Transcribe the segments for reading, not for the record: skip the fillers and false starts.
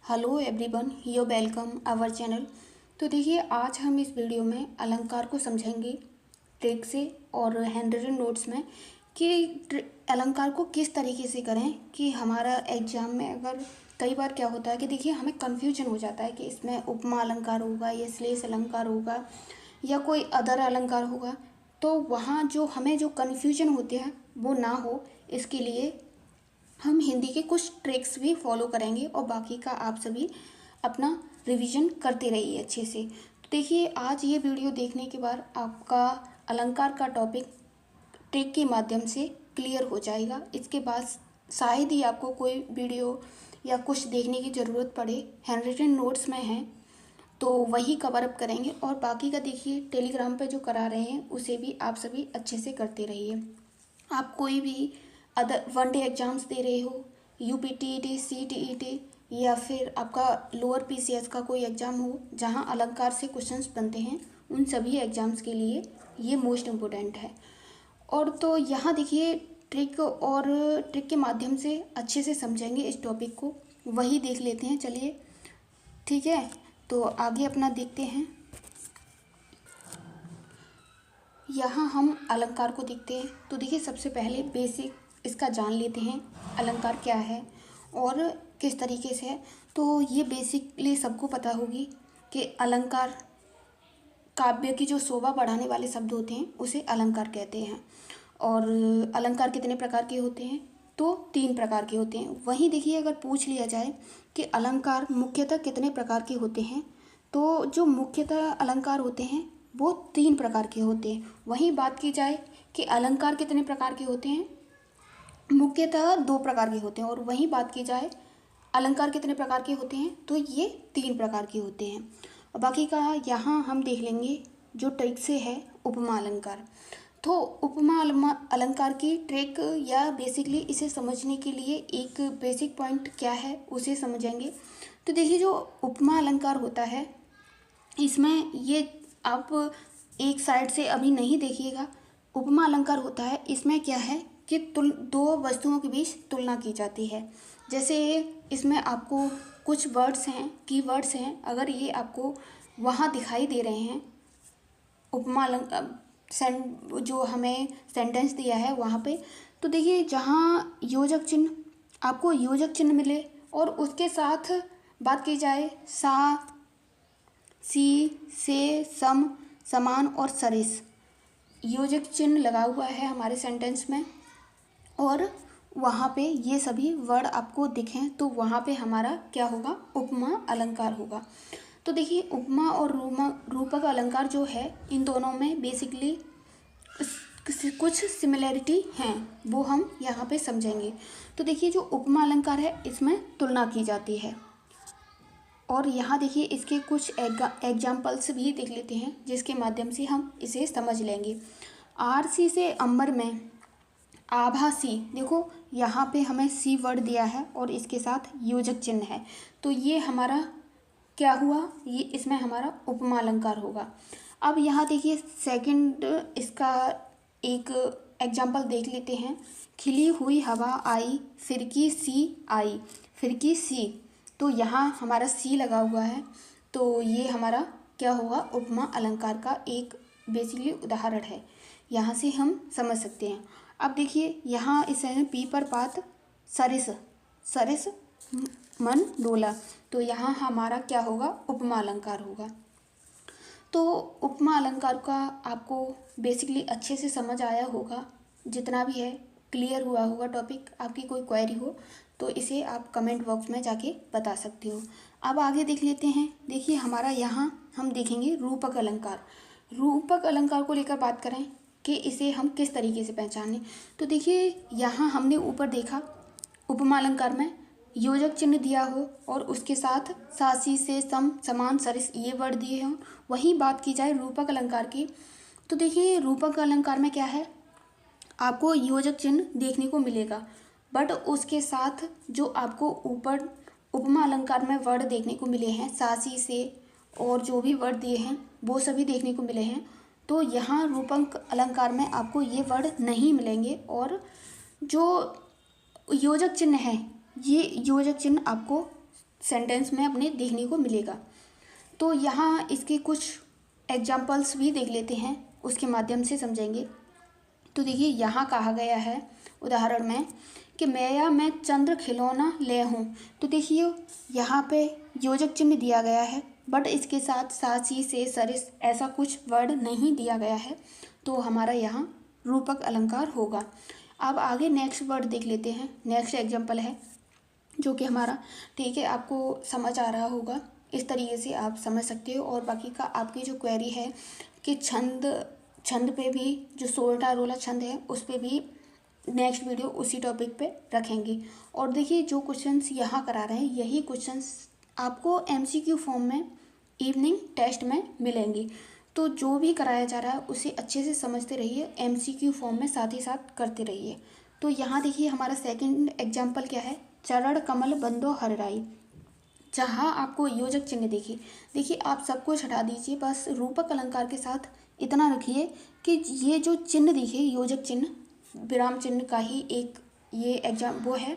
Hello everyone, you welcome our channel. तो देखिए, आज हम इस वीडियो में अलंकार को समझेंगे ट्रिक से और हैंड रिटन नोट्स में कि अलंकार को किस तरीके से करें कि हमारा एग्जाम में अगर कई बार क्या होता है कि देखिए हमें कन्फ्यूजन हो जाता है कि इसमें उपमा अलंकार होगा या श्लेष अलंकार होगा या कोई अदर अलंकार होगा। तो वहाँ जो हमें जो कन्फ्यूजन होते हैं वो ना हो, इसके लिए हम हिंदी के कुछ ट्रिक्स भी फॉलो करेंगे और बाकी का आप सभी अपना रिवीजन करते रहिए अच्छे से। तो देखिए, आज ये वीडियो देखने के बाद आपका अलंकार का टॉपिक ट्रिक के माध्यम से क्लियर हो जाएगा। इसके बाद शायद ही आपको कोई वीडियो या कुछ देखने की ज़रूरत पड़े, हैंड रिटन नोट्स में है तो वही कवर अप करेंगे। और बाकी का देखिए, टेलीग्राम पे जो करा रहे हैं उसे भी आप सभी अच्छे से करते रहिए। आप कोई भी अदर वनडे एग्ज़ाम्स दे रहे हो, यूपीटीईटी, सीटीईटी या फिर आपका लोअर पीसीएस का कोई एग्ज़ाम हो जहां अलंकार से क्वेश्चंस बनते हैं, उन सभी एग्ज़ाम्स के लिए ये मोस्ट इम्पोर्टेंट है। और तो यहाँ देखिए, ट्रिक के माध्यम से अच्छे से समझेंगे इस टॉपिक को, वही देख लेते हैं। चलिए ठीक है, तो आगे अपना देखते हैं। यहाँ हम अलंकार को देखते हैं। तो देखिए, सबसे पहले बेसिक इसका जान लेते हैं अलंकार क्या है और किस तरीके से है। तो ये बेसिकली सबको पता होगी कि अलंकार काव्य की जो शोभा बढ़ाने वाले शब्द होते हैं उसे अलंकार कहते हैं। और अलंकार कितने प्रकार के होते हैं? तो 3 प्रकार के होते हैं। वहीं देखिए, अगर पूछ लिया जाए कि अलंकार मुख्यतः कितने प्रकार के होते हैं, तो जो मुख्यतः अलंकार होते हैं वो 3 प्रकार के होते हैं। वहीं बात की जाए कि अलंकार कितने प्रकार के होते हैं, मुख्यतः 2 प्रकार के होते हैं। और वहीं बात की जाए अलंकार कितने प्रकार के होते हैं, तो ये 3 प्रकार के होते हैं। बाकी का यहाँ हम देख लेंगे जो ट्रिक से है उपमा अलंकार। तो उपमा अलंकार की ट्रिक या बेसिकली इसे समझने के लिए एक बेसिक पॉइंट क्या है उसे समझेंगे। तो देखिए, जो उपमा अलंकार होता है इसमें ये आप एक साइड से अभी नहीं देखिएगा। उपमा अलंकार होता है, इसमें क्या है कि दो वस्तुओं के बीच तुलना की जाती है। जैसे इसमें आपको कुछ वर्ड्स हैं, कीवर्ड्स हैं, अगर ये आपको वहाँ दिखाई दे रहे हैं उपमा अलंकार जो हमें सेंटेंस दिया है वहाँ पे, तो देखिए जहाँ योजक चिन्ह, आपको योजक चिन्ह मिले और उसके साथ बात की जाए सा, सी, से, सम, समान और सरिस, योजक चिन्ह लगा हुआ है हमारे सेंटेंस में और वहाँ पे ये सभी वर्ड आपको दिखें, तो वहाँ पे हमारा क्या होगा, उपमा अलंकार होगा। तो देखिए, उपमा और रूपक अलंकार जो है, इन दोनों में बेसिकली कुछ सिमिलरिटी हैं, वो हम यहाँ पे समझेंगे। तो देखिए, जो उपमा अलंकार है इसमें तुलना की जाती है। और यहाँ देखिए, इसके कुछ एग्जाम्पल्स भी देख लेते हैं जिसके माध्यम से हम इसे समझ लेंगे। आरसी से अंबर में आभासी, देखो यहाँ पे हमें सी वर्ड दिया है और इसके साथ योजक चिन्ह है, तो ये हमारा क्या हुआ, ये इसमें हमारा उपमा अलंकार होगा। अब यहाँ देखिए, सेकंड इसका एक एग्जाम्पल देख लेते हैं। खिली हुई हवा आई, फिरकी सी आई, फिरकी सी, तो यहाँ हमारा सी लगा हुआ है, तो ये हमारा क्या होगा, उपमा अलंकार का एक बेसिकली उदाहरण है, यहाँ से हम समझ सकते हैं। अब देखिए, यहाँ इसे पी पर पात सरिस, सरिस मन डोला, तो यहाँ हमारा क्या होगा, उपमा अलंकार होगा। तो उपमा अलंकार का आपको बेसिकली अच्छे से समझ आया होगा, जितना भी है क्लियर हुआ होगा टॉपिक। आपकी कोई क्वेरी हो तो इसे आप कमेंट बॉक्स में जाके बता सकते हो। अब आगे देख लेते हैं। देखिए, हमारा यहाँ हम देखेंगे रूपक अलंकार। रूपक अलंकार को लेकर बात करें कि इसे हम किस तरीके से पहचानें, तो देखिए यहाँ हमने ऊपर देखा उपमा अलंकार में योजक चिन्ह दिया हो और उसके साथ सासी, से, सम, समान, सरिस ये वर्ड दिए हों। वही बात की जाए रूपक अलंकार की, तो देखिए रूपक अलंकार में क्या है, आपको योजक चिन्ह देखने को मिलेगा, बट उसके साथ जो आपको ऊपर उपमा अलंकार में वर्ड देखने को मिले हैं सासी, से और जो भी वर्ड दिए हैं वो सभी देखने को मिले हैं। तो यहाँ रूपक अलंकार में आपको ये वर्ड नहीं मिलेंगे और जो योजक चिन्ह है, ये योजक चिन्ह आपको सेंटेंस में अपने देखने को मिलेगा। तो यहाँ इसके कुछ एग्जाम्पल्स भी देख लेते हैं, उसके माध्यम से समझेंगे। तो देखिए यहाँ कहा गया है उदाहरण में कि मैं चंद्र खिलौना ले हूँ। तो देखिए यहाँ पे योजक चिन्ह दिया गया है, बट इसके साथ सासी से सरिस ऐसा कुछ वर्ड नहीं दिया गया है, तो हमारा यहाँ रूपक अलंकार होगा। अब आगे नेक्स्ट वर्ड देख लेते हैं। नेक्स्ट एग्जाम्पल है जो कि हमारा, ठीक है, आपको समझ आ रहा होगा, इस तरीके से आप समझ सकते हो। और बाकी का आपकी जो क्वेरी है कि छंद पे भी, जो सोल्टा रोला छंद है उस पे भी नेक्स्ट वीडियो उसी टॉपिक पे रखेंगे। और देखिए जो क्वेश्चंस यहाँ करा रहे हैं यही क्वेश्चंस आपको एमसीक्यू फॉर्म में इवनिंग टेस्ट में मिलेंगे। तो जो भी कराया जा रहा है उसे अच्छे से समझते रहिए, एमसीक्यू फॉर्म में साथ ही साथ करते रहिए। तो यहाँ देखिए हमारा सेकंड एग्जाम्पल क्या है, चरण कमल बंदो हरराई। जहाँ आपको योजक चिन्ह देखिए आप सब कुछ हटा दीजिए, बस रूपक अलंकार के साथ इतना रखिए कि ये जो चिन्ह देखिए योजक चिन्ह, विराम चिन्ह का ही एक ये एग्जाम वो है।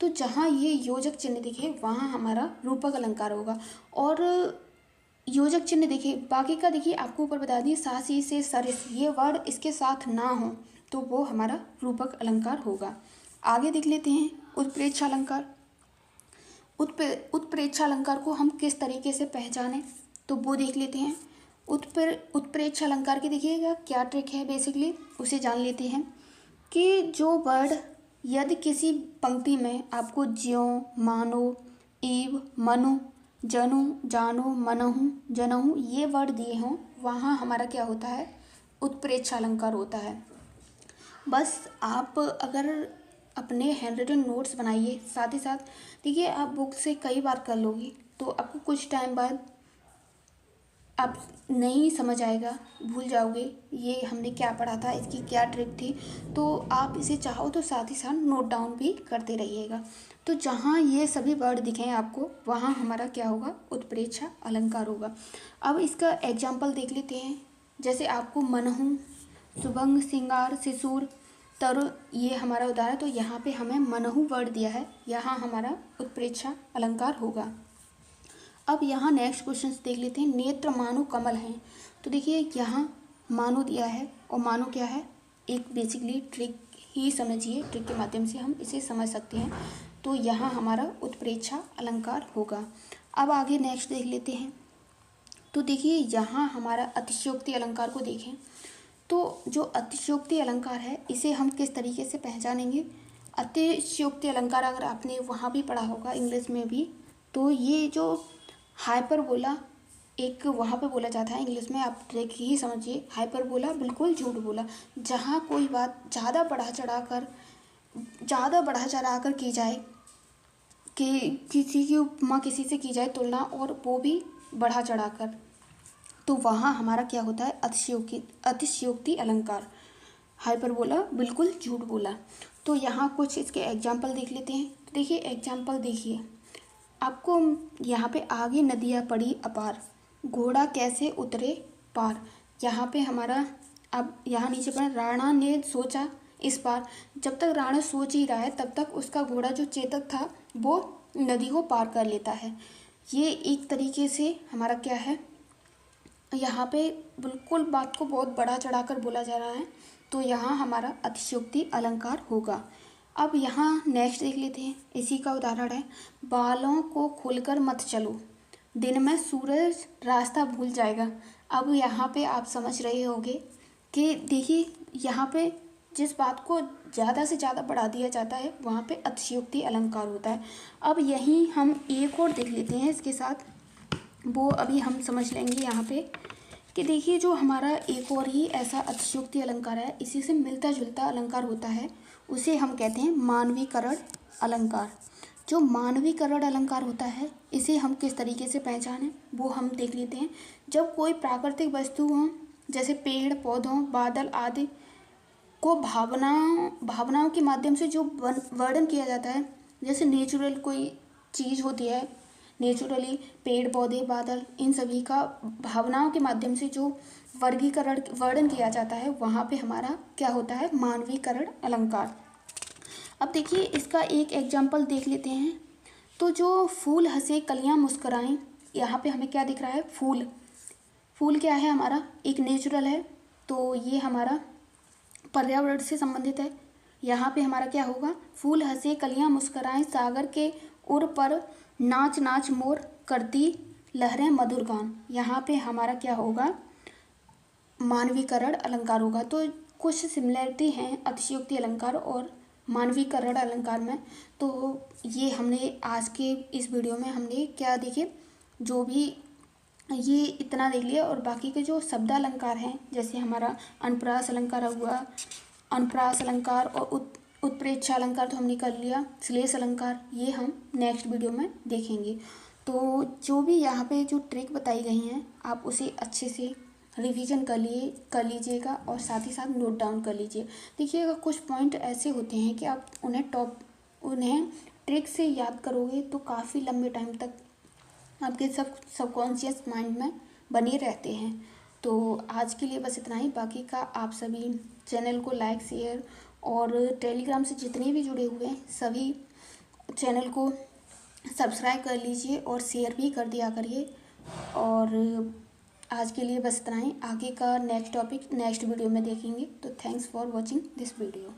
तो जहाँ ये योजक चिन्ह दिखे वहाँ हमारा रूपक अलंकार होगा। और योजक चिन्ह देखिए, बाकी का देखिए आपको ऊपर बता दिए, सासी से सरिस ये वर्ड इसके साथ ना हो तो वो हमारा रूपक अलंकार होगा। आगे देख लेते हैं उत्प्रेक्षा अलंकार। उत्प्रेक्षा अलंकार को हम किस तरीके से पहचानें तो वो देख लेते हैं। उत्प्रेक्षा अलंकार की देखिएगा क्या ट्रिक है, बेसिकली उसे जान लेते हैं कि जो वर्ड यदि किसी पंक्ति में आपको ज्यों, मानो, इव, मनु, जनु, जानो, मनहु, जनहु ये वर्ड दिए हों वहाँ हमारा क्या होता है, उत्प्रेक्षा अलंकार होता है। बस आप अगर अपने हैंड रिटन नोट्स बनाइए, साथ ही साथ देखिए आप बुक से कई बार कर लोगे तो आपको कुछ टाइम बाद आप नहीं समझ आएगा, भूल जाओगे ये हमने क्या पढ़ा था, इसकी क्या ट्रिक थी। तो आप इसे चाहो तो साथ ही साथ नोट डाउन भी करते रहिएगा। तो जहाँ ये सभी वर्ड दिखें आपको वहाँ हमारा क्या होगा, उत्प्रेक्षा अलंकार होगा। अब इसका एग्जाम्पल देख लेते हैं। जैसे आपको मनहु, सुभंग, सिंगार, सिसूर, तरु ये हमारा उदाहरण, तो यहाँ पे हमें मनहु वर्ड दिया है, यहाँ हमारा उत्प्रेक्षा अलंकार होगा। अब यहाँ नेक्स्ट क्वेश्चन देख लेते हैं। नेत्र मानो कमल हैं। तो देखिए यहाँ मानो दिया है और मानो क्या है, एक बेसिकली ट्रिक ही समझिए, ट्रिक के माध्यम से हम इसे समझ सकते हैं। तो यहाँ हमारा उत्प्रेक्षा अलंकार होगा। अब आगे नेक्स्ट देख लेते हैं। तो देखिए यहाँ हमारा अतिशयोक्ति अलंकार को देखें तो जो अतिशयोक्ति अलंकार है इसे हम किस तरीके से पहचानेंगे। अतिशयोक्ति अलंकार अगर आपने वहाँ भी पढ़ा होगा इंग्लिश में भी, तो ये जो हाइपरबोला एक वहाँ पे बोला जाता है इंग्लिश में, आप ट्रिक ही समझिए। हाइपरबोला बिल्कुल झूठ बोला, जहाँ कोई बात ज़्यादा बढ़ा चढ़ा कर की जाए, कि किसी की उपमा किसी से की जाए तुलना, और वो भी बढ़ा चढ़ा कर, तो वहाँ हमारा क्या होता है, अतिशयोक्ति अलंकार। हाइपरबोला बिल्कुल झूठ बोला। तो यहाँ कुछ इसके एग्जाम्पल देख लेते हैं। तो देखिए एग्जाम्पल देखिए, आपको यहाँ पे आगे नदियाँ पड़ी अपार, घोड़ा कैसे उतरे पार। यहाँ पे हमारा, अब यहाँ नीचे पर राणा ने सोचा इस पार। जब तक राणा सोच ही रहा है तब तक उसका घोड़ा जो चेतक था वो नदी को पार कर लेता है। ये एक तरीके से हमारा क्या है, यहाँ पे बिल्कुल बात को बहुत बड़ा चढ़ाकर बोला जा रहा है, तो यहाँ हमारा अतिशयोक्ति अलंकार होगा। अब यहाँ नेक्स्ट देख लेते हैं। इसी का उदाहरण है, बालों को खोलकर मत चलो, दिन में सूरज रास्ता भूल जाएगा। अब यहाँ पे आप समझ रहे होंगे कि देखिए यहाँ पे जिस बात को ज़्यादा से ज़्यादा बढ़ा दिया जाता है वहाँ पे अतिशयोक्ति अलंकार होता है। अब यहीं हम एक और देख लेते हैं इसके साथ, वो अभी हम समझ लेंगे यहाँ पे कि देखिए जो हमारा एक और ही ऐसा अतिशयोक्ति अलंकार है, इसी से मिलता जुलता अलंकार होता है, उसे हम कहते हैं मानवीकरण अलंकार। जो मानवीकरण अलंकार होता है इसे हम किस तरीके से पहचानें वो हम देख लेते हैं। जब कोई प्राकृतिक वस्तु हो, जैसे पेड़ पौधों, बादल आदि को भावनाओं के माध्यम से जो वर्णन किया जाता है, जैसे नेचुरल कोई चीज़ होती है, नेचुरली पेड़ पौधे बादल, इन सभी का भावनाओं के माध्यम से जो वर्णन किया जाता है, वहाँ पे हमारा क्या होता है, मानवीकरण अलंकार। अब देखिए इसका एक एग्जाम्पल देख लेते हैं। तो जो फूल हंसे कलियां मुस्कुराएं, यहाँ पे हमें क्या दिख रहा है? फूल। फूल क्या है हमारा? एक नेचुरल है, तो ये हमारा पर्यावरण से संबंधित है। यहाँ पे हमारा क्या होगा? फूल हंसे कलियां मुस्कुराएं, सागर के उर पर नाच नाच मोर, करती लहरें मधुर गान। यहाँ पे हमारा क्या होगा? मानवीकरण अलंकार होगा। तो कुछ सिमिलरिटी हैं अतिशयोक्ति अलंकार और मानवीकरण अलंकार में। तो ये हमने आज के इस वीडियो में हमने क्या देखे, जो भी ये इतना देख लिया। और बाकी के जो शब्दालंकार हैं, जैसे हमारा अनुप्रास अलंकार हुआ, अनुप्रास अलंकार और उत्प्रेक्षा अलंकार तो हमने कर लिया, श्लेष अलंकार, ये हम नेक्स्ट वीडियो में देखेंगे। तो जो भी यहाँ पे जो ट्रिक बताई गई हैं, आप उसे अच्छे से रिवीजन कर लीजिएगा और साथ ही साथ नोट डाउन कर लीजिए। देखिएगा कुछ पॉइंट ऐसे होते हैं कि आप उन्हें ट्रिक से याद करोगे तो काफ़ी लंबे टाइम तक आपके सबकॉन्शियस माइंड में बने रहते हैं। तो आज के लिए बस इतना ही। बाकी का आप सभी चैनल को लाइक, शेयर और टेलीग्राम से जितने भी जुड़े हुए हैं सभी चैनल को सब्सक्राइब कर लीजिए और शेयर भी कर दिया करिए। और आज के लिए बस इतना ही। आगे का नेक्स्ट टॉपिक नेक्स्ट वीडियो में देखेंगे। तो thanks for watching this video.